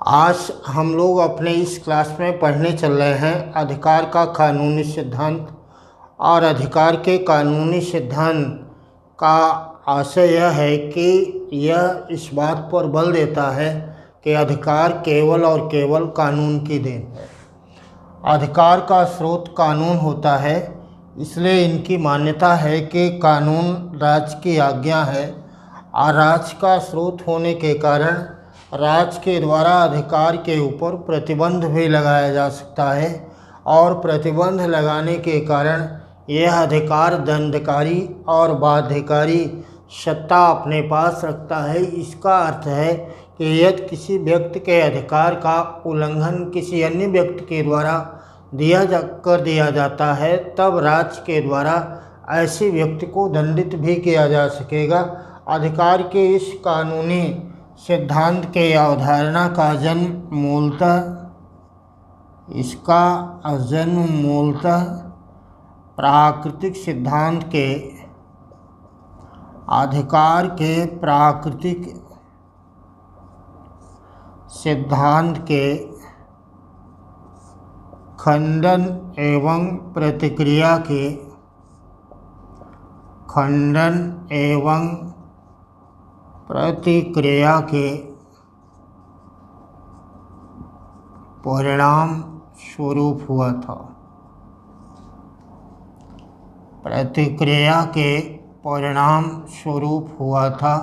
आज हम लोग अपने इस क्लास में पढ़ने चल रहे हैं अधिकार का कानूनी सिद्धांत। और अधिकार के कानूनी सिद्धांत का आशय यह है कि यह इस बात पर बल देता है कि अधिकार केवल और केवल कानून की देन है। अधिकार का स्रोत कानून होता है, इसलिए इनकी मान्यता है कि कानून राज्य की आज्ञा है और राज्य का स्रोत होने के कारण राज्य के द्वारा अधिकार के ऊपर प्रतिबंध भी लगाया जा सकता है और प्रतिबंध लगाने के कारण यह अधिकार दंडकारी और बाध्यकारी सत्ता अपने पास रखता है। इसका अर्थ है कि यदि किसी व्यक्ति के अधिकार का उल्लंघन किसी अन्य व्यक्ति के द्वारा कर दिया जाता है, तब राज्य के द्वारा ऐसे व्यक्ति को दंडित भी किया जा सकेगा। अधिकार के इस कानूनी सिद्धांत के अवधारणा का जन्म मूलतः प्राकृतिक सिद्धांत के अधिकार के प्राकृतिक सिद्धांत के खंडन एवं प्रतिक्रिया के परिणाम स्वरूप हुआ था।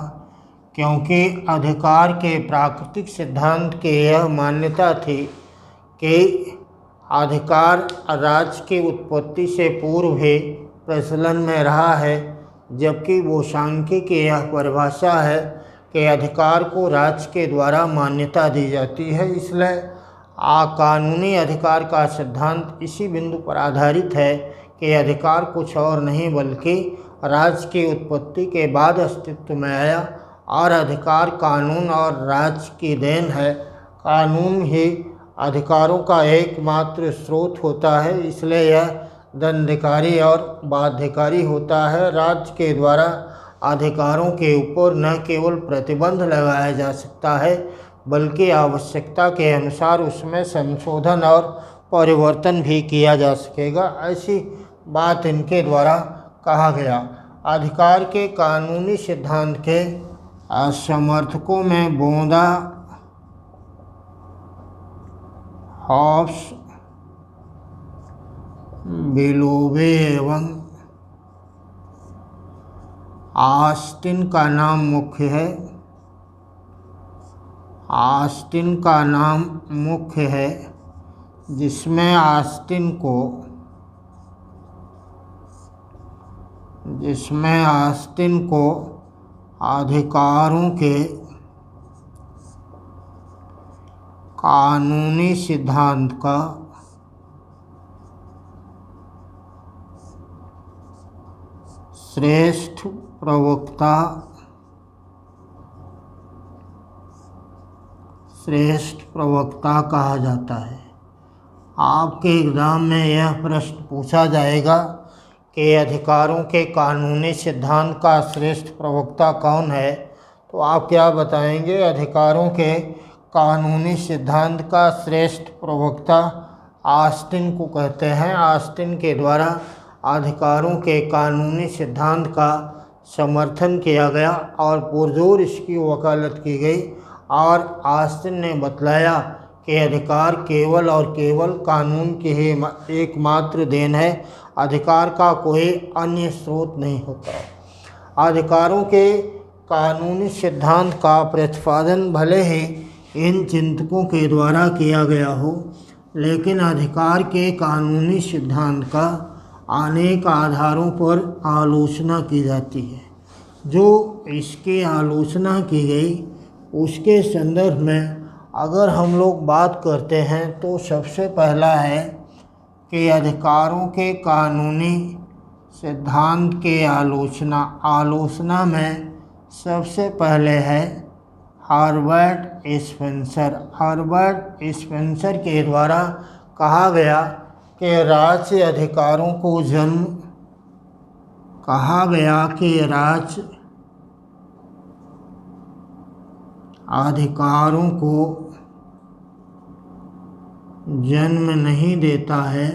क्योंकि अधिकार के प्राकृतिक सिद्धांत की यह मान्यता थी कि अधिकार राज्य की उत्पत्ति से पूर्व ही प्रचलन में रहा है, जबकि वो सांख्यिकी की यह परिभाषा है कि अधिकार को राज्य के द्वारा मान्यता दी जाती है। इसलिए कानूनी अधिकार का सिद्धांत इसी बिंदु पर आधारित है कि अधिकार कुछ और नहीं बल्कि राज्य की उत्पत्ति के बाद अस्तित्व में आया और अधिकार कानून और राज्य की देन है। कानून ही अधिकारों का एकमात्र स्रोत होता है, इसलिए यह दंडकारी और बाध्यकारी होता है। राज्य के द्वारा अधिकारों के ऊपर न केवल प्रतिबंध लगाया जा सकता है बल्कि आवश्यकता के अनुसार उसमें संशोधन और परिवर्तन भी किया जा सकेगा। ऐसी बात इनके द्वारा कहा गया। अधिकार के कानूनी सिद्धांत के समर्थकों में बोंदा, हॉब्स, बिलोवे एवं ऑस्टिन का नाम मुख्य है, जिसमें ऑस्टिन को अधिकारों के कानूनी सिद्धांत का श्रेष्ठ प्रवक्ता कहा जाता है। आपके एग्जाम में यह प्रश्न पूछा जाएगा कि अधिकारों के कानूनी सिद्धांत का श्रेष्ठ प्रवक्ता कौन है, तो आप क्या बताएंगे? अधिकारों के कानूनी सिद्धांत का श्रेष्ठ प्रवक्ता ऑस्टिन को कहते हैं। ऑस्टिन के द्वारा अधिकारों के कानूनी सिद्धांत का समर्थन किया गया और पुरजोर इसकी वकालत की गई और ऑस्टिन ने बतलाया कि अधिकार केवल और केवल कानून की ही एकमात्र देन है, अधिकार का कोई अन्य स्रोत नहीं होता। अधिकारों के कानूनी सिद्धांत का प्रतिपादन भले ही इन चिंतकों के द्वारा किया गया हो, लेकिन अधिकार के कानूनी सिद्धांत का अनेक आधारों पर आलोचना की जाती है। जो इसकी आलोचना की गई उसके संदर्भ में अगर हम लोग बात करते हैं तो सबसे पहला है कि अधिकारों के कानूनी सिद्धांत के आलोचना में सबसे पहले है हर्बर्ट स्पेंसर के द्वारा कहा गया कि राज्य अधिकारों को जन्म नहीं देता है,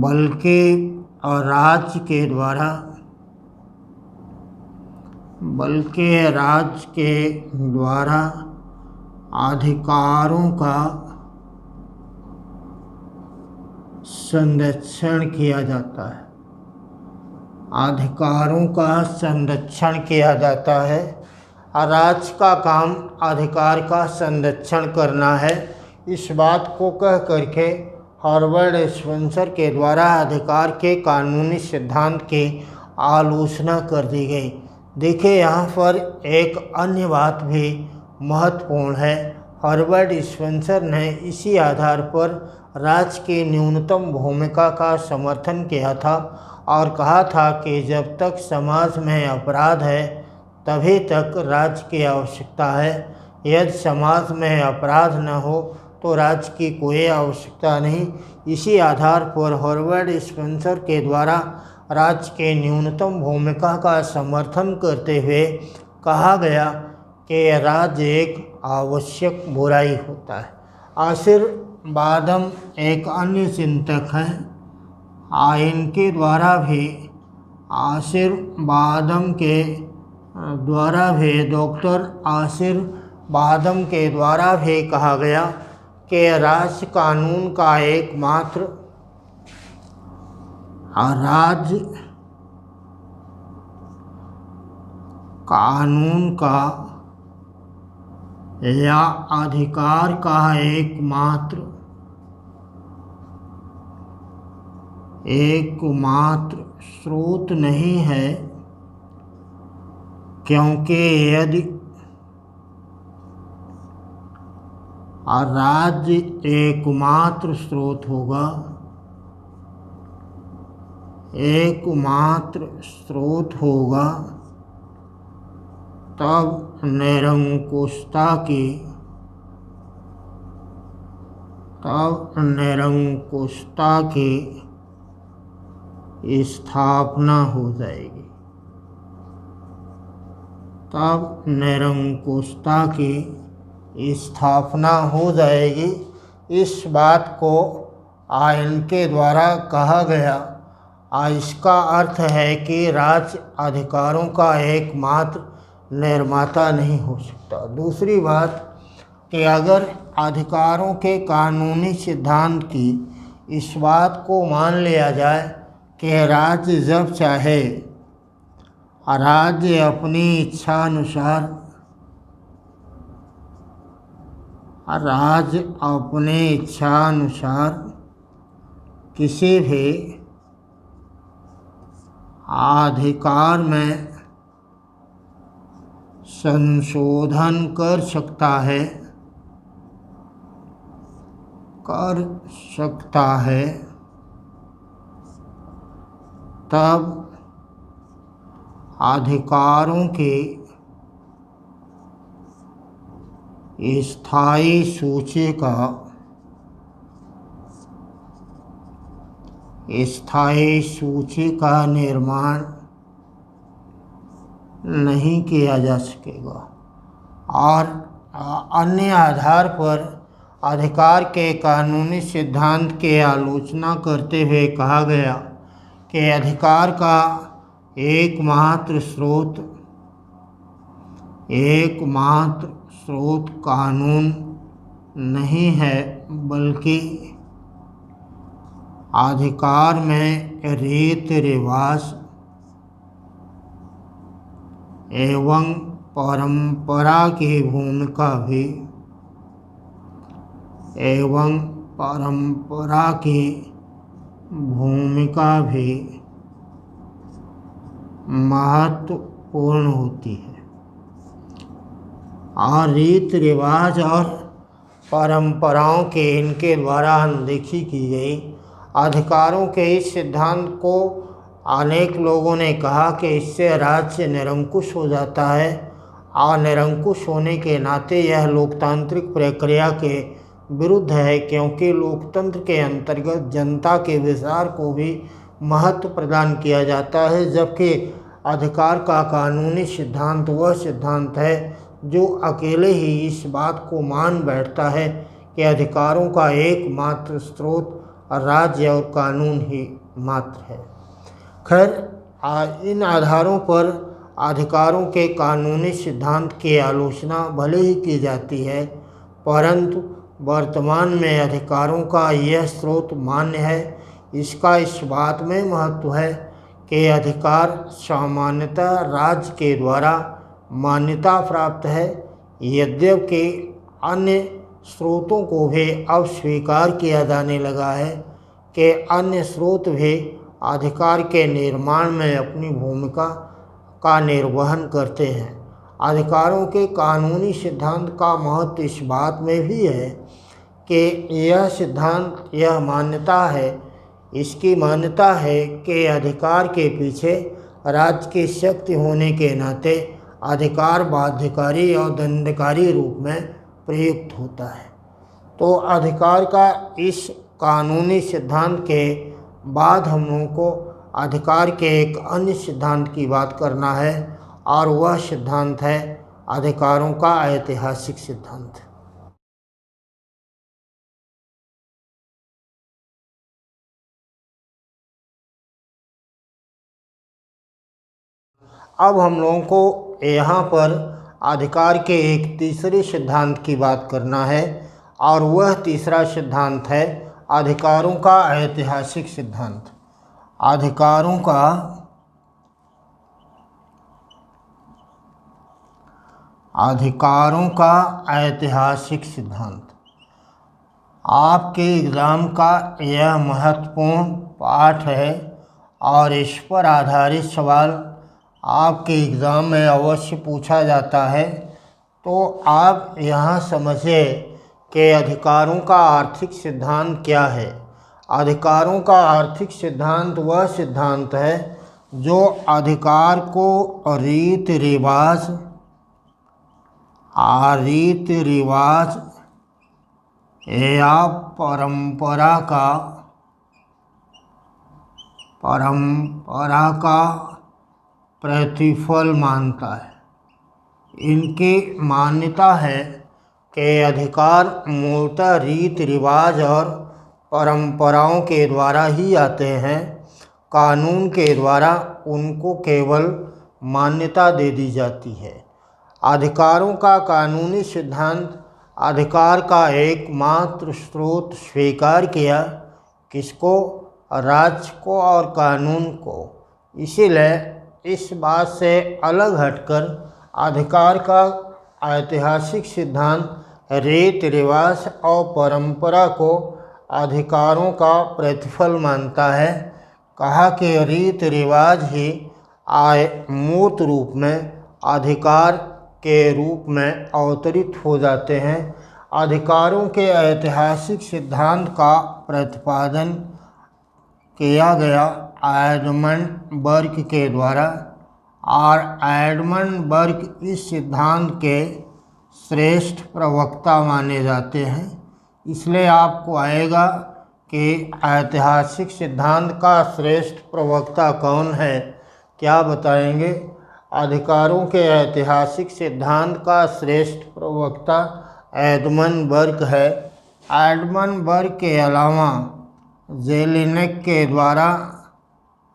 बल्कि राज्य के द्वारा अधिकारों का संरक्षण किया जाता है। अधिकारों का संरक्षण किया जाता है। राज्य का काम अधिकार का संरक्षण करना है। इस बात को कह करके हर्बर्ट स्पेंसर के द्वारा अधिकार के कानूनी सिद्धांत की आलोचना कर दी गई। देखिए, यहाँ पर एक अन्य बात भी महत्वपूर्ण है। हर्बर्ट स्पेंसर ने इसी आधार पर राज्य की न्यूनतम भूमिका का समर्थन किया था और कहा था कि जब तक समाज में अपराध है तभी तक राज्य की आवश्यकता है। यदि समाज में अपराध न हो तो राज्य की कोई आवश्यकता नहीं। इसी आधार पर हर्बर्ट स्पेंसर के द्वारा राज्य के न्यूनतम भूमिका का समर्थन करते हुए कहा गया कि राज्य एक आवश्यक बुराई होता है। आशीर्वादम एक अन्य चिंतक हैं। इनके द्वारा भी आशीर्वादम के द्वारा भी डॉक्टर आशीर्वादम के द्वारा भी कहा गया कि राज्य कानून का एकमात्र राज्य कानून का या अधिकार का एकमात्र स्रोत नहीं है, क्योंकि यदि राज्य एकमात्र स्रोत होगा तब निरंकुशता की स्थापना हो जाएगी। इस बात को इनके द्वारा कहा गया। इसका अर्थ है कि राज्य अधिकारों का एकमात्र निर्माता नहीं हो सकता। दूसरी बात कि अगर अधिकारों के कानूनी सिद्धांत की इस बात को मान लिया जाए कि राज्य जब चाहे राज्य अपनी इच्छा अनुसार किसी भी अधिकार में संशोधन कर सकता है, तब अधिकारों की स्थायी सूची का निर्माण नहीं किया जा सकेगा। और अन्य आधार पर अधिकार के कानूनी सिद्धांत की आलोचना करते हुए कहा गया कि अधिकार का एकमात्र स्रोत कानून नहीं है, बल्कि अधिकार में रीति रिवाज एवं परंपरा की भूमिका भी महत्वपूर्ण होती है। और रीति रिवाज और परंपराओं के इनके द्वारा अनदेखी की गई। अधिकारों के इस सिद्धांत को अनेक लोगों ने कहा कि इससे राज्य निरंकुश हो जाता है, और निरंकुश होने के नाते यह लोकतांत्रिक प्रक्रिया के विरुद्ध है, क्योंकि लोकतंत्र के अंतर्गत जनता के विचार को भी महत्व प्रदान किया जाता है, जबकि अधिकार का कानूनी सिद्धांत वह सिद्धांत है जो अकेले ही इस बात को मान बैठता है कि अधिकारों का एकमात्र स्रोत राज्य और कानून ही मात्र है। खैर, इन आधारों पर अधिकारों के कानूनी सिद्धांत की आलोचना भले ही की जाती है, परंतु वर्तमान में अधिकारों का यह स्रोत मान्य है। इसका इस बात में महत्व है कि अधिकार सामान्यतः राज्य के द्वारा मान्यता प्राप्त है, यद्यपि अन्य स्रोतों को भी अब स्वीकार किया जाने लगा है कि अन्य स्रोत भी अधिकार के निर्माण में अपनी भूमिका का निर्वहन करते हैं। अधिकारों के कानूनी सिद्धांत का महत्व इस बात में भी है कि यह सिद्धांत यह मान्यता है इसकी मान्यता है कि अधिकार के पीछे राज्य की शक्ति होने के नाते अधिकार बाध्यकारी और दंडकारी रूप में प्रयुक्त होता है। तो अधिकार का इस कानूनी सिद्धांत के बाद हम लोगों को अधिकार के एक अन्य सिद्धांत की बात करना है, और वह सिद्धांत है अधिकारों का ऐतिहासिक सिद्धांत। अब हम लोगों को यहाँ पर अधिकार के एक तीसरे सिद्धांत की बात करना है, और वह तीसरा सिद्धांत है अधिकारों का ऐतिहासिक सिद्धांत। अधिकारों का ऐतिहासिक सिद्धांत आपके एग्ज़ाम का यह महत्वपूर्ण पाठ है, और इस पर आधारित सवाल आपके एग्ज़ाम में अवश्य पूछा जाता है। तो आप यहाँ समझिए कि अधिकारों का आर्थिक सिद्धांत क्या है। अधिकारों का आर्थिक सिद्धांत वह सिद्धांत है जो अधिकार को रीति रिवाज या परंपरा का प्रतिफल मानता है। इनकी मान्यता है कि अधिकार मूलतः रीति रिवाज और परंपराओं के द्वारा ही आते हैं। कानून के द्वारा उनको केवल मान्यता दे दी जाती है। अधिकारों का कानूनी सिद्धांत अधिकार का एकमात्र स्रोत स्वीकार किया, किसको? राज्य को और कानून को। इसीलिए इस बात से अलग हटकर अधिकार का ऐतिहासिक सिद्धांत रीति रिवाज और परंपरा को अधिकारों का प्रतिफल मानता है। कहा कि रीति रिवाज ही मूर्त रूप में अधिकार के रूप में अवतरित हो जाते हैं। अधिकारों के ऐतिहासिक सिद्धांत का प्रतिपादन किया गया एडमंड बर्क के द्वारा, और एडमंड बर्क इस सिद्धांत के श्रेष्ठ प्रवक्ता माने जाते हैं। इसलिए आपको आएगा कि ऐतिहासिक सिद्धांत का श्रेष्ठ प्रवक्ता कौन है, क्या बताएंगे? अधिकारों के ऐतिहासिक सिद्धांत का श्रेष्ठ प्रवक्ता एडमंड बर्क है। एडमंड बर्क के अलावा जेलिनेक के द्वारा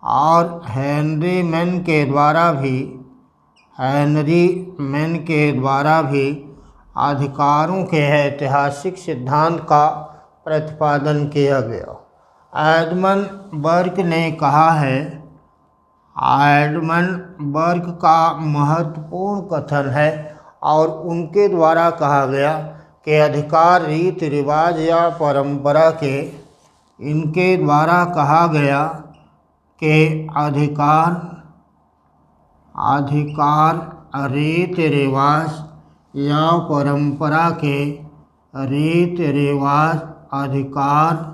और हेनरी मैन के द्वारा भी अधिकारों के ऐतिहासिक सिद्धांत का प्रतिपादन किया गया। एडमंड बर्क ने कहा है, एडमंड बर्क का महत्वपूर्ण कथन है और उनके द्वारा कहा गया कि अधिकार रीति रिवाज या परंपरा के, इनके द्वारा कहा गया कि अधिकार रीति रिवाज या परंपरा के, रीति रिवाज अधिकार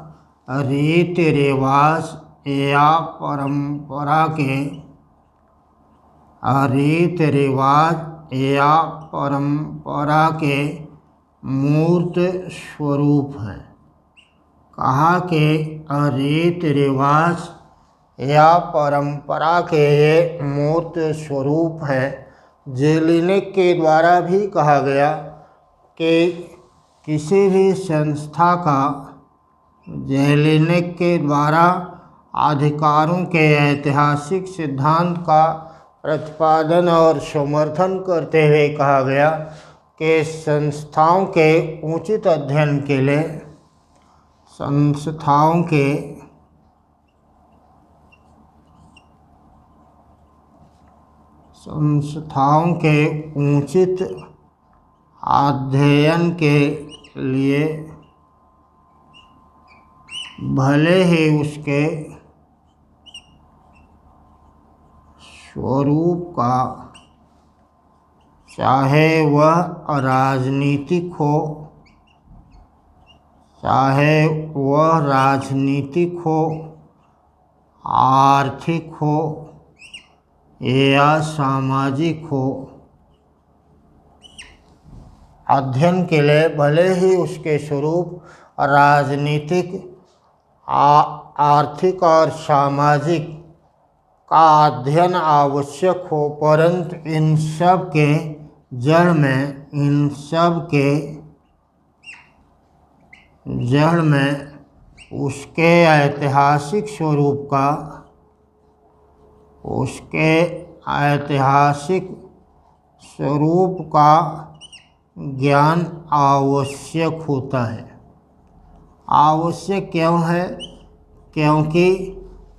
रीति रिवाज या परंपरा के, रीति रिवाज या परंपरा के मूर्त स्वरूप हैं। कहा कि रीति रिवाज या परंपरा के ये मूर्त स्वरूप हैं जेलिनेक के द्वारा भी कहा गया कि किसी भी संस्था का जेलिनेक के द्वारा अधिकारों के ऐतिहासिक सिद्धांत का प्रतिपादन और समर्थन करते हुए कहा गया कि संस्थाओं के उचित अध्ययन के लिए संस्थाओं के उचित अध्ययन के लिए भले ही उसके स्वरूप का चाहे वह राजनीतिक हो, आर्थिक हो या सामाजिक हो, अध्ययन के लिए भले ही उसके स्वरूप राजनीतिक, आर्थिक और सामाजिक का अध्ययन आवश्यक हो, परंतु इन सब के जड़ में उसके ऐतिहासिक स्वरूप का ज्ञान आवश्यक होता है। आवश्यक क्यों है? क्योंकि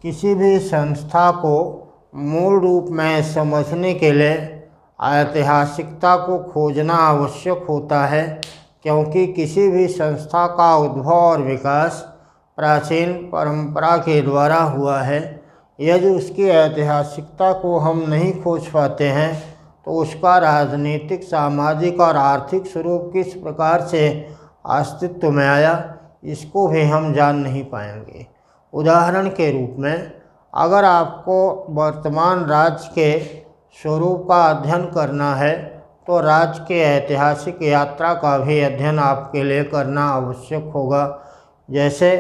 किसी भी संस्था को मूल रूप में समझने के लिए ऐतिहासिकता को खोजना आवश्यक होता है, क्योंकि किसी भी संस्था का उद्भव और विकास प्राचीन परंपरा के द्वारा हुआ है। यदि उसकी ऐतिहासिकता को हम नहीं खोज पाते हैं तो उसका राजनीतिक, सामाजिक और आर्थिक स्वरूप किस प्रकार से अस्तित्व में आया, इसको भी हम जान नहीं पाएंगे। उदाहरण के रूप में, अगर आपको वर्तमान राज्य के स्वरूप का अध्ययन करना है तो राज्य के ऐतिहासिक यात्रा का भी अध्ययन आपके लिए करना आवश्यक होगा। जैसे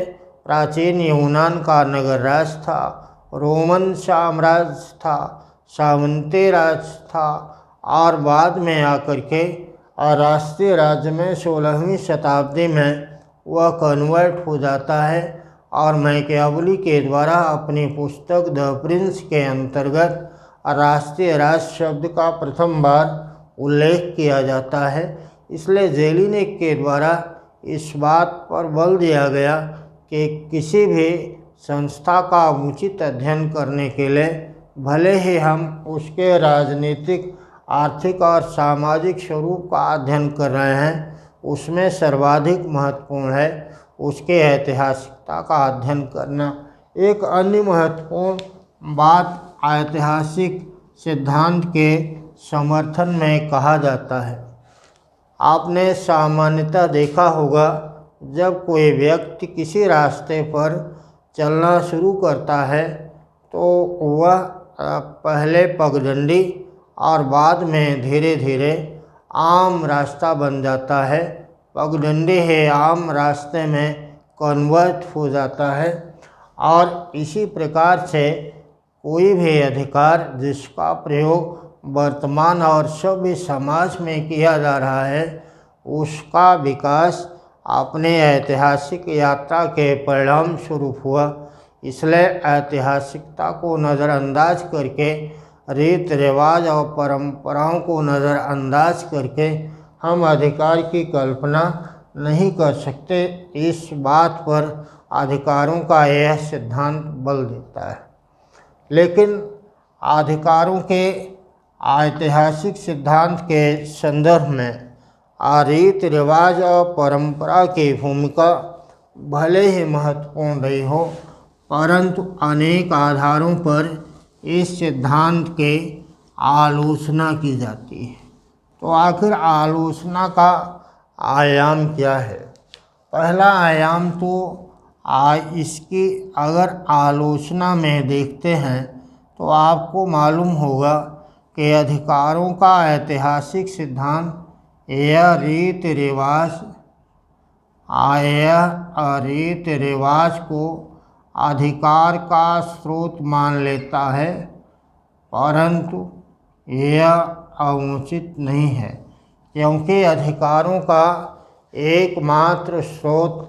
प्राचीन यूनान का नगर राज था, रोमन साम्राज्य था, सामंती राज्य था और बाद में आकर के राष्ट्रीय राज्य में 16वीं शताब्दी में वह कन्वर्ट हो जाता है। और मैकियावेली के द्वारा अपनी पुस्तक द प्रिंस के अंतर्गत राष्ट्रीय राज्य शब्द का प्रथम बार उल्लेख किया जाता है। इसलिए जेलिनेक के द्वारा इस बात पर बल दिया गया कि किसी भी संस्था का उचित अध्ययन करने के लिए भले ही हम उसके राजनीतिक, आर्थिक और सामाजिक स्वरूप का अध्ययन कर रहे हैं, उसमें सर्वाधिक महत्वपूर्ण है उसके ऐतिहासिकता का अध्ययन करना। एक अन्य महत्वपूर्ण बात ऐतिहासिक सिद्धांत के समर्थन में कहा जाता है। आपने सामान्यतः देखा होगा, जब कोई व्यक्ति किसी रास्ते पर चलना शुरू करता है तो वह पहले पगडंडी और बाद में धीरे धीरे आम रास्ता बन जाता है। पगडंडी है आम रास्ते में कन्वर्ट हो जाता है। और इसी प्रकार से कोई भी अधिकार जिसका प्रयोग वर्तमान और सभ्य समाज में किया जा रहा है, उसका विकास अपने ऐतिहासिक यात्रा के परिणाम स्वरूप हुआ। इसलिए ऐतिहासिकता को नज़रअंदाज करके, रीत रिवाज और परंपराओं को नज़रअंदाज करके हम अधिकार की कल्पना नहीं कर सकते। इस बात पर अधिकारों का यह सिद्धांत बल देता है। लेकिन अधिकारों के ऐतिहासिक सिद्धांत के संदर्भ में रीत रिवाज और परंपरा की भूमिका भले ही महत्वपूर्ण रही हो, परंतु अनेक आधारों पर इस सिद्धांत के आलोचना की जाती है। तो आखिर आलोचना का आयाम क्या है? पहला आयाम तो इसकी अगर आलोचना में देखते हैं तो आपको मालूम होगा कि अधिकारों का ऐतिहासिक सिद्धांत यह रीत रिवाज को अधिकार का स्रोत मान लेता है, परंतु यह अवमुचित नहीं है, क्योंकि अधिकारों का एकमात्र स्रोत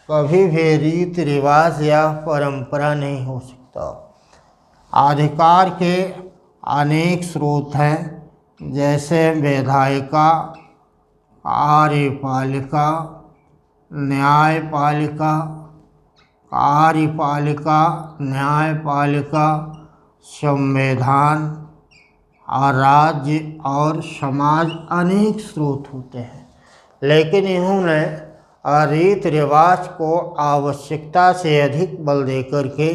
कभी भी रीति रिवाज या परंपरा नहीं हो सकता। अधिकार के अनेक स्रोत हैं, जैसे विधायिका, कार्यपालिका, न्यायपालिका, कार्यपालिका, न्यायपालिका, संविधान और राज्य और समाज अनेक स्रोत होते हैं, लेकिन इन्होंने रीति रिवाज को आवश्यकता से अधिक बल देकर के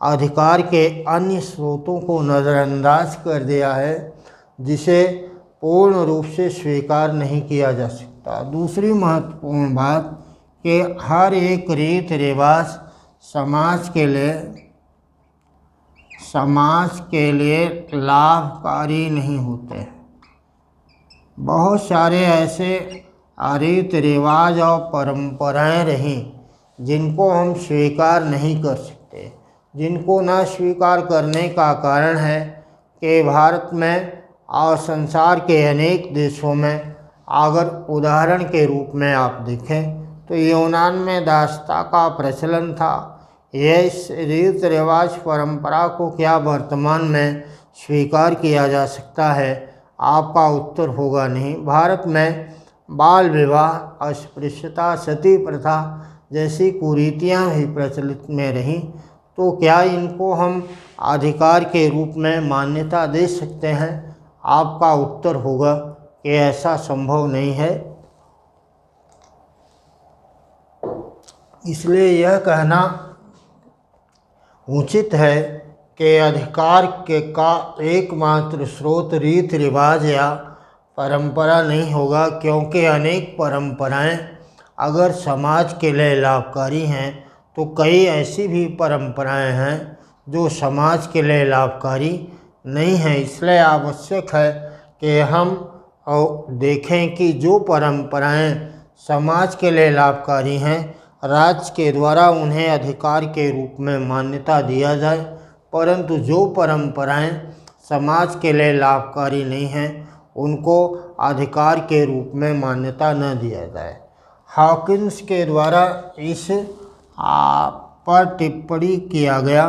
अधिकार के अन्य स्रोतों को नज़रअंदाज कर दिया है, जिसे पूर्ण रूप से स्वीकार नहीं किया जा सकता। दूसरी महत्वपूर्ण बात कि हर एक रीति रिवाज समाज के लिए लाभकारी नहीं होते। बहुत सारे ऐसे रीति रिवाज और परंपराएं रहीं जिनको हम स्वीकार नहीं कर सकते, जिनको न स्वीकार करने का कारण है कि भारत में और संसार के अनेक देशों में, अगर उदाहरण के रूप में आप देखें तो यूनान में दास्ता का प्रचलन था। यह इस रीति रिवाज परंपरा को क्या वर्तमान में स्वीकार किया जा सकता है? आपका उत्तर होगा नहीं। भारत में बाल विवाह, अस्पृश्यता, सती प्रथा जैसी कुरीतियाँ भी प्रचलित में रहीं, तो क्या इनको हम अधिकार के रूप में मान्यता दे सकते हैं? आपका उत्तर होगा कि ऐसा संभव नहीं है। इसलिए यह कहना उचित है कि अधिकार का एकमात्र स्रोत रीति रिवाज या परंपरा नहीं होगा, क्योंकि अनेक परंपराएं अगर समाज के लिए लाभकारी हैं तो कई ऐसी भी परंपराएं हैं जो समाज के लिए लाभकारी नहीं हैं। इसलिए आवश्यक है कि हम देखें कि जो परंपराएं समाज के लिए लाभकारी हैं, राज्य के द्वारा उन्हें अधिकार के रूप में मान्यता दिया जाए, परंतु जो परंपराएं समाज के लिए लाभकारी नहीं हैं उनको अधिकार के रूप में मान्यता न दिया जाए। हॉकिंस के द्वारा इस पर टिप्पणी किया गया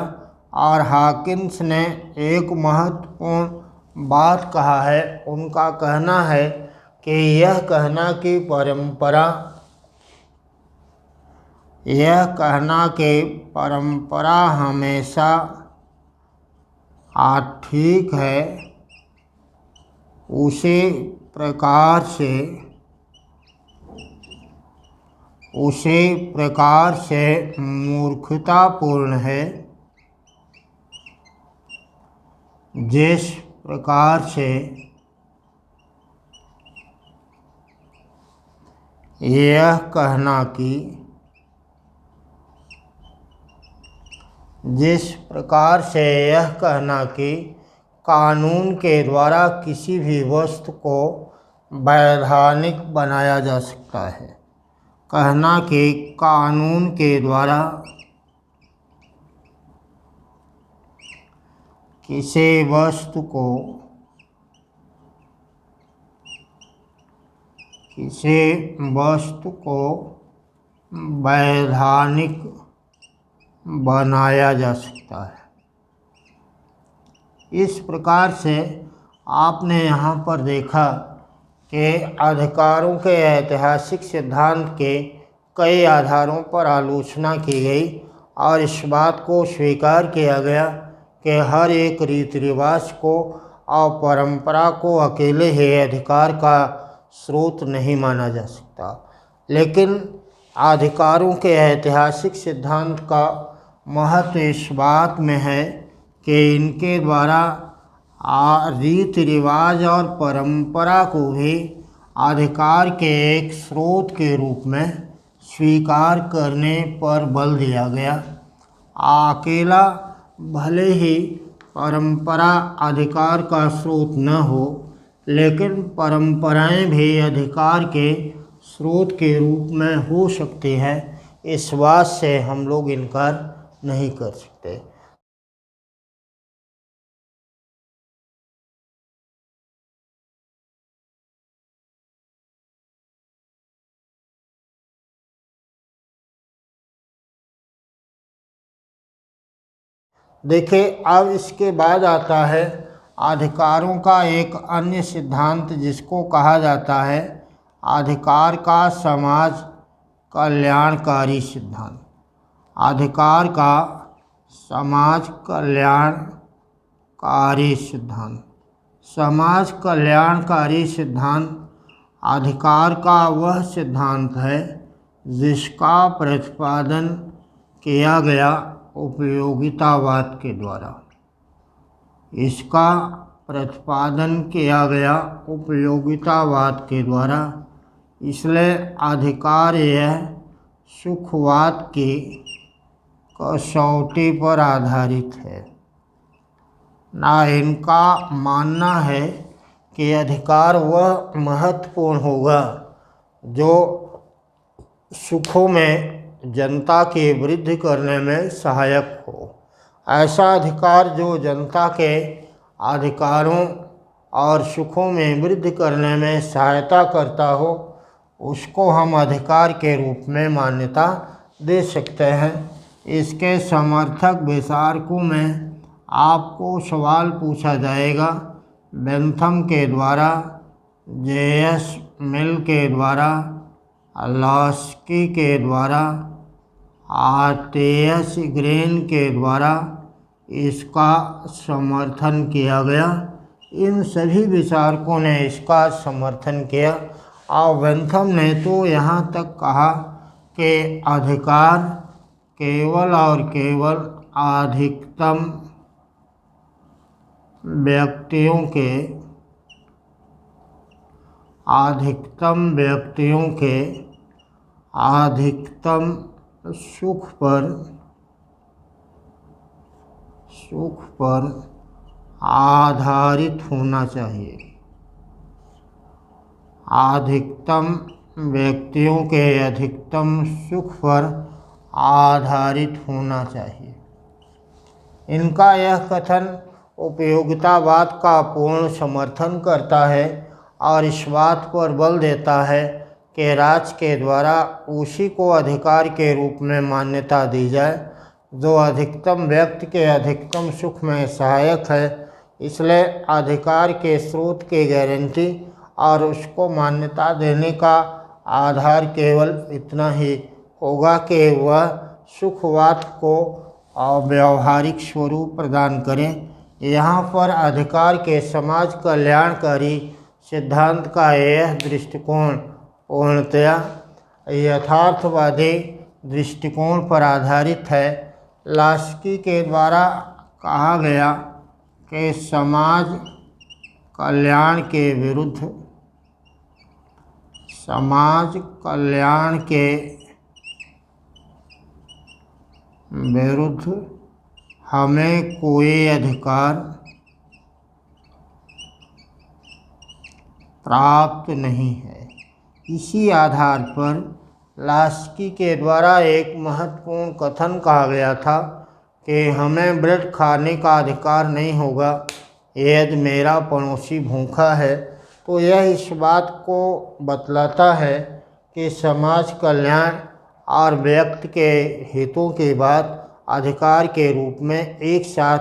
और हॉकिंस ने एक महत्वपूर्ण बात कहा है। उनका कहना है कि यह कहना कि परंपरा हमेशा ठीक है, उसी प्रकार से मूर्खतापूर्ण है जिस प्रकार से यह कहना कि कानून के द्वारा किसी भी वस्तु को वैधानिक बनाया जा सकता है। कहना कि कानून के द्वारा किसी वस्तु को वैधानिक बनाया जा सकता है। इस प्रकार से आपने यहाँ पर देखा कि अधिकारों के ऐतिहासिक सिद्धांत के कई आधारों पर आलोचना की गई और इस बात को स्वीकार किया गया कि हर एक रीति रिवाज को और परंपरा को अकेले ही अधिकार का स्रोत नहीं माना जा सकता, लेकिन अधिकारों के ऐतिहासिक सिद्धांत का महत्व इस बात में है कि इनके द्वारा रीति रिवाज और परंपरा को भी अधिकार के एक स्रोत के रूप में स्वीकार करने पर बल दिया गया। अकेला भले ही परंपरा अधिकार का स्रोत न हो, लेकिन परंपराएं भी अधिकार के स्रोत के रूप में हो सकती हैं। इस बात से हम लोग इनकार नहीं कर सकते। देखिए, अब इसके बाद आता है अधिकारों का एक अन्य सिद्धांत जिसको कहा जाता है अधिकार का समाज कल्याणकारी सिद्धांत। अधिकार का समाज कल्याणकारी सिद्धांत। समाज कल्याणकारी सिद्धांत अधिकार का वह सिद्धांत है जिसका प्रतिपादन किया गया उपयोगितावाद के द्वारा। इसका प्रतिपादन किया गया उपयोगितावाद के द्वारा, इसलिए अधिकार यह सुखवाद की कसौटी पर आधारित है। ना इनका मानना है कि अधिकार वह महत्वपूर्ण होगा जो सुखों में जनता की वृद्धि करने में सहायक हो। ऐसा अधिकार जो जनता के अधिकारों और सुखों में वृद्धि करने में सहायता करता हो, उसको हम अधिकार के रूप में मान्यता दे सकते हैं। इसके समर्थक विचारकों में आपको सवाल पूछा जाएगा बेंथम के द्वारा, जे.एस. मिल के द्वारा, लॉस्की के द्वारा, आर.टी.एस. ग्रीन के द्वारा इसका समर्थन किया गया। इन सभी विचारकों ने इसका समर्थन किया और बेंथम ने तो यहाँ तक कहा कि अधिकार केवल और केवल अधिकतम व्यक्तियों के अधिकतम सुख पर आधारित होना चाहिए। अधिकतम व्यक्तियों के अधिकतम सुख पर आधारित होना चाहिए। इनका यह कथन उपयोगितावाद का पूर्ण समर्थन करता है और इस बात पर बल देता है कि राज्य के द्वारा उसी को अधिकार के रूप में मान्यता दी जाए जो अधिकतम व्यक्ति के अधिकतम सुख में सहायक है। इसलिए अधिकार के स्रोत की गारंटी और उसको मान्यता देने का आधार केवल इतना ही होगा कि वह सुखवाद को व्यावहारिक स्वरूप प्रदान करें। यहाँ पर अधिकार के समाज कल्याणकारी सिद्धांत का यह दृष्टिकोण पूर्णतया यथार्थवादी दृष्टिकोण पर आधारित है। लॉस्की के द्वारा कहा गया कि समाज कल्याण के विरुद्ध हमें कोई अधिकार प्राप्त नहीं है। इसी आधार पर लॉस्की के द्वारा एक महत्वपूर्ण कथन कहा गया था कि हमें ब्रेड खाने का अधिकार नहीं होगा यदि मेरा पड़ोसी भूखा है। तो यह इस बात को बतलाता है कि समाज कल्याण और व्यक्ति के हितों की बात अधिकार के रूप में एक साथ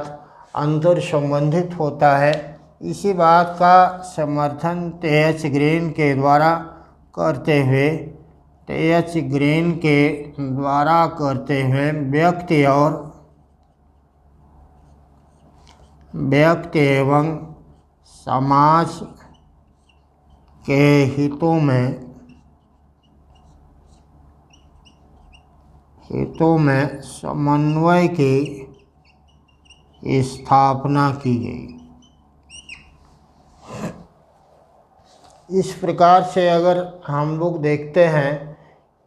अंतर संबंधित होता है। इसी बात का समर्थन टी.एच. ग्रीन के द्वारा करते हुए व्यक्ति एवं समाज के हितों में समन्वय की स्थापना की गई। इस प्रकार से अगर हम लोग देखते हैं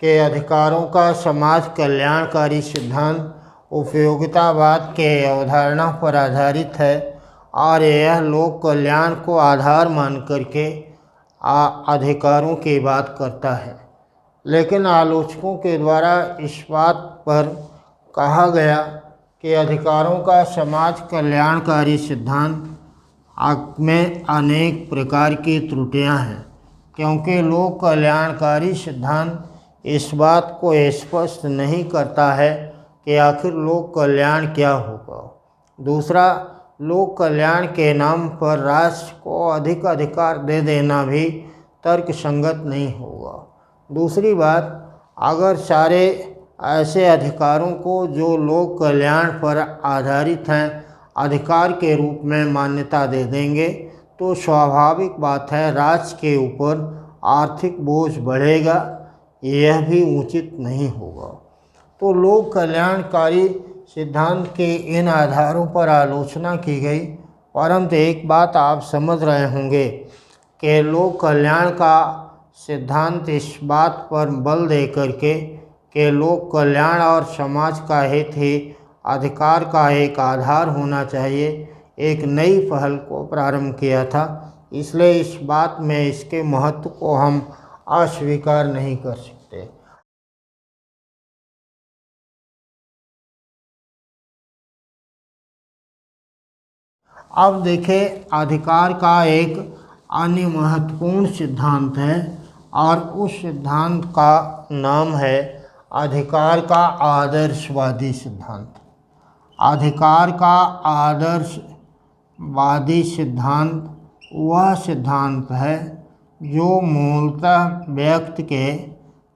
कि अधिकारों का समाज कल्याणकारी सिद्धांत उपयोगितावाद के अवधारणा पर आधारित है और यह लोक कल्याण को आधार मान करके अधिकारों की बात करता है। लेकिन आलोचकों के द्वारा इस बात पर कहा गया कि अधिकारों का समाज कल्याणकारी सिद्धांत में अनेक प्रकार की त्रुटियां हैं, क्योंकि लोक कल्याणकारी सिद्धांत इस बात को स्पष्ट नहीं करता है कि आखिर लोक कल्याण क्या होगा। दूसरा, लोक कल्याण के नाम पर राष्ट्र को अधिक अधिकार दे देना भी तर्क संगत नहीं होगा। दूसरी बात, अगर सारे ऐसे अधिकारों को जो लोक कल्याण पर आधारित हैं अधिकार के रूप में मान्यता दे देंगे तो स्वाभाविक बात है राज्य के ऊपर आर्थिक बोझ बढ़ेगा, यह भी उचित नहीं होगा। तो लोक कल्याणकारी सिद्धांत के इन आधारों पर आलोचना की गई, परंतु एक बात आप समझ रहे होंगे कि लोक कल्याण का सिद्धांत इस बात पर बल दे करके कि लोक कल्याण और समाज का हित ही अधिकार का एक आधार होना चाहिए, एक नई पहल को प्रारंभ किया था। इसलिए इस बात में इसके महत्व को हम अस्वीकार नहीं कर सकते। अब देखें, अधिकार का एक अन्य महत्वपूर्ण सिद्धांत है और उस सिद्धांत का नाम है अधिकार का आदर्शवादी सिद्धांत। अधिकार का आदर्शवादी सिद्धांत वह सिद्धांत है जो मूलतः व्यक्ति के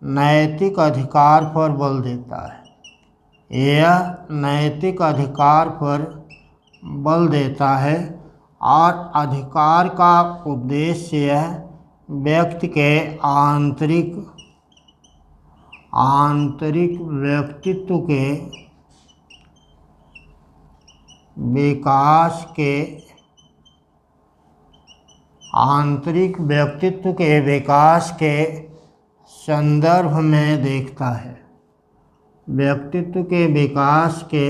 नैतिक अधिकार पर बल देता है। यह नैतिक अधिकार पर बल देता है और अधिकार का उद्देश्य व्यक्ति के आंतरिक व्यक्तित्व के विकास के संदर्भ में देखता है। व्यक्तित्व के विकास के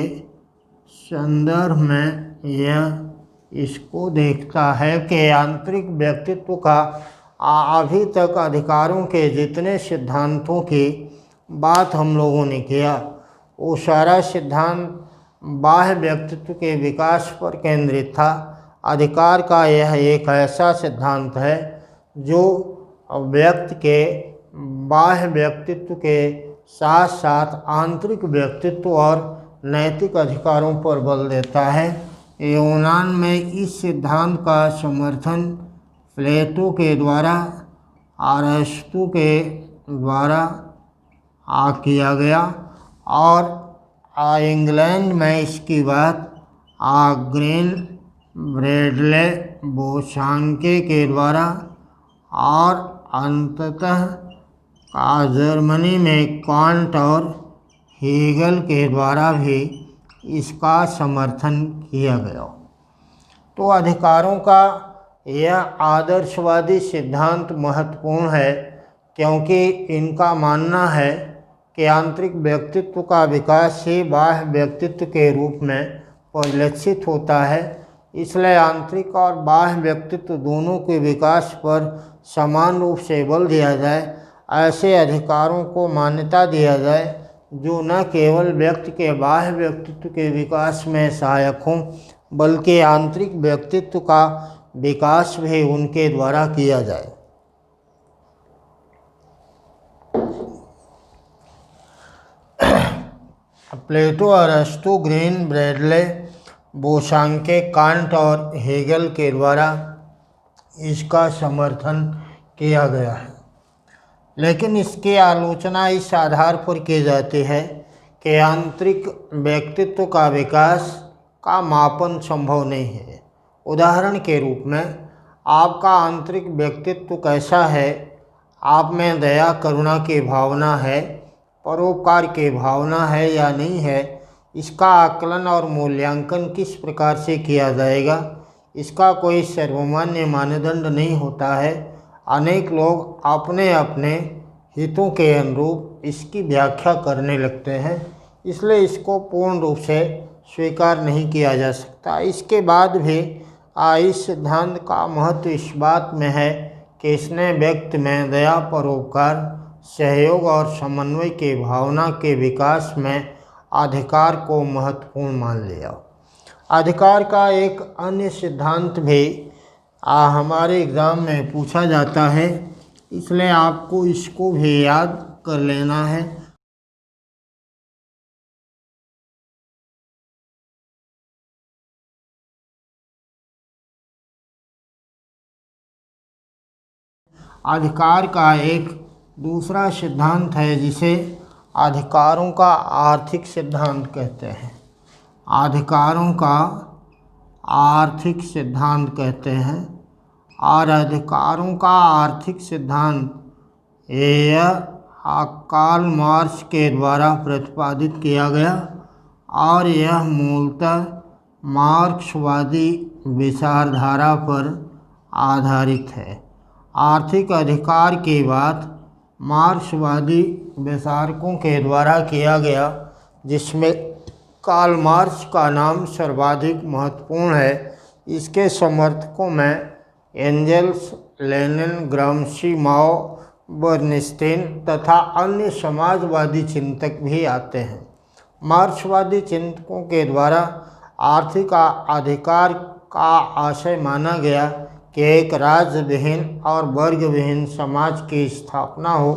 संदर्भ में यह इसको देखता है कि आंतरिक व्यक्तित्व का अभी तक अधिकारों के जितने सिद्धांतों की बात हम लोगों ने किया वो सारा सिद्धांत बाह्य व्यक्तित्व के विकास पर केंद्रित था। अधिकार का यह एक ऐसा सिद्धांत है जो व्यक्ति के बाह्य व्यक्तित्व के साथ साथ आंतरिक व्यक्तित्व और नैतिक अधिकारों पर बल देता है। यूनान में इस सिद्धांत का समर्थन प्लेटो के द्वारा, अरस्तु के द्वारा किया गया और इंग्लैंड में इसकी बात ग्रेन ब्रैडले बोसांके के द्वारा और अंततः जर्मनी में कांट और हेगल के द्वारा भी इसका समर्थन किया गया। तो अधिकारों का यह आदर्शवादी सिद्धांत महत्वपूर्ण है क्योंकि इनका मानना है कि आंतरिक व्यक्तित्व का विकास ही बाह्य व्यक्तित्व के रूप में परिलक्षित होता है। इसलिए आंतरिक और बाह्य व्यक्तित्व दोनों के विकास पर समान रूप से बल दिया जाए, ऐसे अधिकारों को मान्यता दिया जाए जो न केवल व्यक्ति के बाह्य व्यक्तित्व के विकास में सहायक हों बल्कि आंतरिक व्यक्तित्व का विकास भी उनके द्वारा किया जाए। प्लेटो, अरस्तु, ग्रेन ब्रैडले बोसांके, कांट और हेगल के द्वारा इसका समर्थन किया गया है, लेकिन इसकी आलोचना इस आधार पर की जाती है कि आंतरिक व्यक्तित्व का विकास का मापन संभव नहीं है। उदाहरण के रूप में आपका आंतरिक व्यक्तित्व कैसा है, आप में दया करुणा की भावना है, परोपकार की भावना है या नहीं है, इसका आकलन और मूल्यांकन किस प्रकार से किया जाएगा, इसका कोई सर्वमान्य मानदंड नहीं होता है। अनेक लोग अपने अपने हितों के अनुरूप इसकी व्याख्या करने लगते हैं, इसलिए इसको पूर्ण रूप से स्वीकार नहीं किया जा सकता। इसके बाद भी इस सिद्धांत का महत्व इस बात में है कि इसने व्यक्ति में दया, परोपकार, सहयोग और समन्वय की भावना के विकास में अधिकार को महत्वपूर्ण मान लिया। अधिकार का एक अन्य सिद्धांत भी हमारे एग्ज़ाम में पूछा जाता है, इसलिए आपको इसको भी याद कर लेना है। अधिकार का एक दूसरा सिद्धांत है जिसे अधिकारों का आर्थिक सिद्धांत कहते हैं। अधिकारों का आर्थिक सिद्धांत कहते हैं और अधिकारों का आर्थिक सिद्धांत यह कार्ल मार्क्स के द्वारा प्रतिपादित किया गया और यह मूलतः मार्क्सवादी विचारधारा पर आधारित है। आर्थिक अधिकार की बात मार्क्सवादी विचारकों के द्वारा किया गया, जिसमें कार्ल मार्क्स का नाम सर्वाधिक महत्वपूर्ण है। इसके समर्थकों में एंजेल्स, लेनिन, ग्राम्शी, माओ, बर्नस्टीन तथा अन्य समाजवादी चिंतक भी आते हैं। मार्क्सवादी चिंतकों के द्वारा आर्थिक अधिकार का आशय माना गया कि एक राज्य विहीन और वर्ग विहीन समाज की स्थापना हो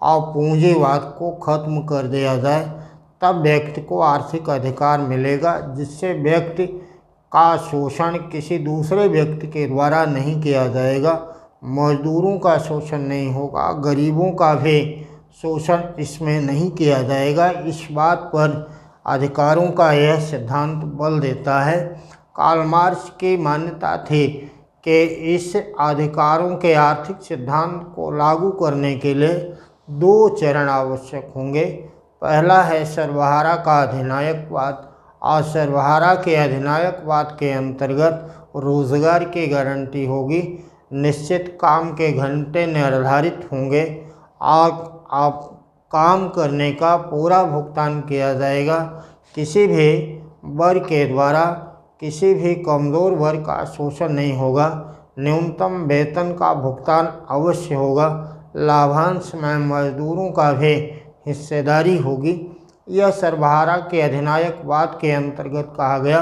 और पूंजीवाद को खत्म कर दिया जाए, तब व्यक्ति को आर्थिक अधिकार मिलेगा, जिससे व्यक्ति का शोषण किसी दूसरे व्यक्ति के द्वारा नहीं किया जाएगा, मजदूरों का शोषण नहीं होगा, गरीबों का भी शोषण इसमें नहीं किया जाएगा। इस बात पर अधिकारों का यह सिद्धांत बल देता है। कार्ल मार्क्स की मान्यता थी कि इस अधिकारों के आर्थिक सिद्धांत को लागू करने के लिए दो चरण आवश्यक होंगे। पहला है सर्वहारा का अधिनायकवाद, और सर्वहारा के अधिनायकवाद के अंतर्गत रोजगार की गारंटी होगी, निश्चित काम के घंटे निर्धारित होंगे और आप काम करने का पूरा भुगतान किया जाएगा। किसी भी वर्ग के द्वारा किसी भी कमज़ोर वर्ग का शोषण नहीं होगा, न्यूनतम वेतन का भुगतान अवश्य होगा, लाभांश में मजदूरों का भी हिस्सेदारी होगी। यह सर्वहारा के अधिनायकवाद के अंतर्गत कहा गया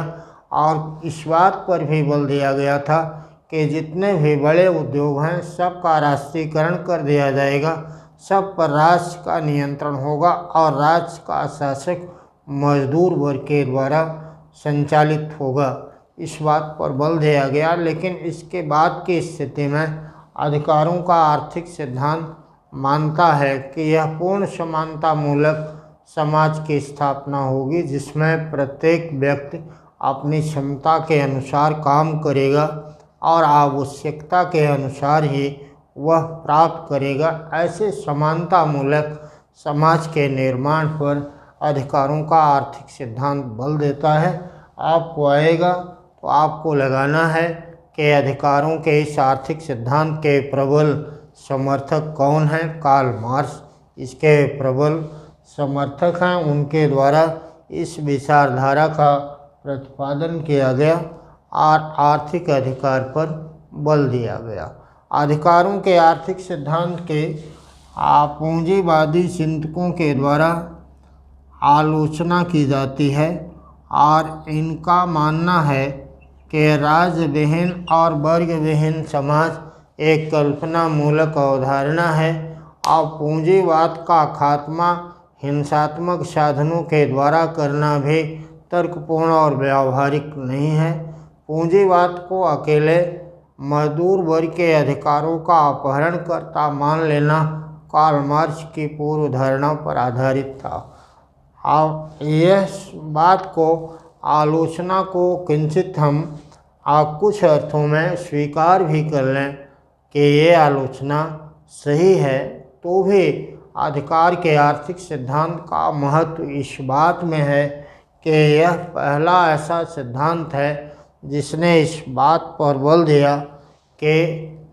और इस बात पर भी बल दिया गया था कि जितने भी बड़े उद्योग हैं सबका राष्ट्रीयकरण कर दिया जाएगा, सब पर राज्य का नियंत्रण होगा और राज्य का शासक मजदूर वर्ग के द्वारा संचालित होगा। इस बात पर बल दिया गया। लेकिन इसके बाद की स्थिति में अधिकारों का आर्थिक सिद्धांत मानता है कि यह पूर्ण समानता मूलक समाज की स्थापना होगी, जिसमें प्रत्येक व्यक्ति अपनी क्षमता के अनुसार काम करेगा और आवश्यकता के अनुसार ही वह प्राप्त करेगा। ऐसे समानता मूलक समाज के निर्माण पर अधिकारों का आर्थिक सिद्धांत बल देता है। आपको आएगा तो आपको लगाना है कि अधिकारों के इस आर्थिक सिद्धांत के प्रबल समर्थक कौन हैं। कार्ल मार्क्स इसके प्रबल समर्थक हैं, उनके द्वारा इस विचारधारा का प्रतिपादन किया गया और आर्थिक अधिकार पर बल दिया गया। अधिकारों के आर्थिक सिद्धांत के पूंजीवादी चिंतकों के द्वारा आलोचना की जाती है और इनका मानना है कि राज्य विहीन और वर्ग विहीन समाज एक कल्पना मूलक अवधारणा है और पूंजीवाद का खात्मा हिंसात्मक साधनों के द्वारा करना भी तर्कपूर्ण और व्यावहारिक नहीं है। पूंजीवाद को अकेले मजदूर वर्ग के अधिकारों का अपहरणकर्ता मान लेना कार्ल मार्क्स की पूर्व धारणा पर आधारित था। अब यह बात को आलोचना को किंचित हम कुछ अर्थों में स्वीकार भी कर लें कि ये आलोचना सही है, तो भी अधिकार के आर्थिक सिद्धांत का महत्व इस बात में है कि यह पहला ऐसा सिद्धांत है जिसने इस बात पर बल दिया कि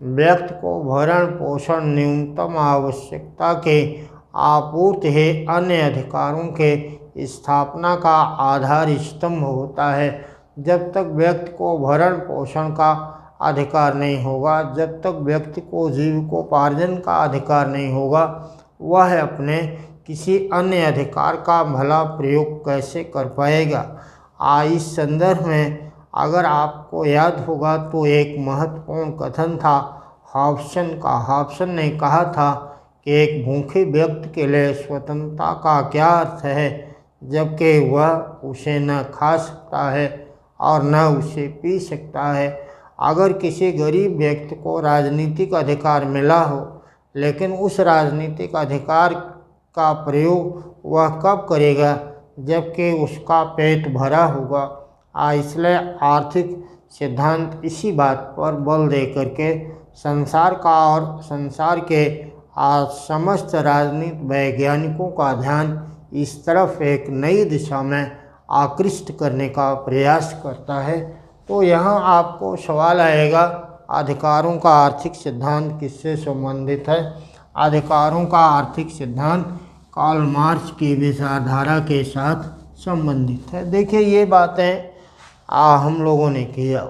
व्यक्ति को भरण पोषण न्यूनतम आवश्यकता के आपूर्ति ही अन्य अधिकारों के स्थापना का आधार स्तंभ होता है। जब तक व्यक्ति को भरण पोषण का अधिकार नहीं होगा, जब तक व्यक्ति को जीविकोपार्जन का अधिकार नहीं होगा, वह अपने किसी अन्य अधिकार का भला प्रयोग कैसे कर पाएगा। इस संदर्भ में अगर आपको याद होगा तो एक महत्वपूर्ण कथन था हॉब्सन का। हॉब्सन ने कहा था कि एक भूखे व्यक्ति के लिए स्वतंत्रता का क्या अर्थ है, जबकि वह उसे न खा सकता है और न उसे पी सकता है। अगर किसी गरीब व्यक्ति को राजनीतिक अधिकार मिला हो, लेकिन उस राजनीतिक अधिकार का प्रयोग वह कब करेगा जबकि उसका पेट भरा होगा। इसलिए आर्थिक सिद्धांत इसी बात पर बल दे करके संसार का और संसार के समस्त राजनीति वैज्ञानिकों का ध्यान इस तरफ एक नई दिशा में आकृष्ट करने का प्रयास करता है। तो यहाँ आपको सवाल आएगा, अधिकारों का आर्थिक सिद्धांत किससे संबंधित है? अधिकारों का आर्थिक सिद्धांत कार्ल मार्क्स की विचारधारा के साथ संबंधित है। देखिए, ये बातें हम लोगों ने किया।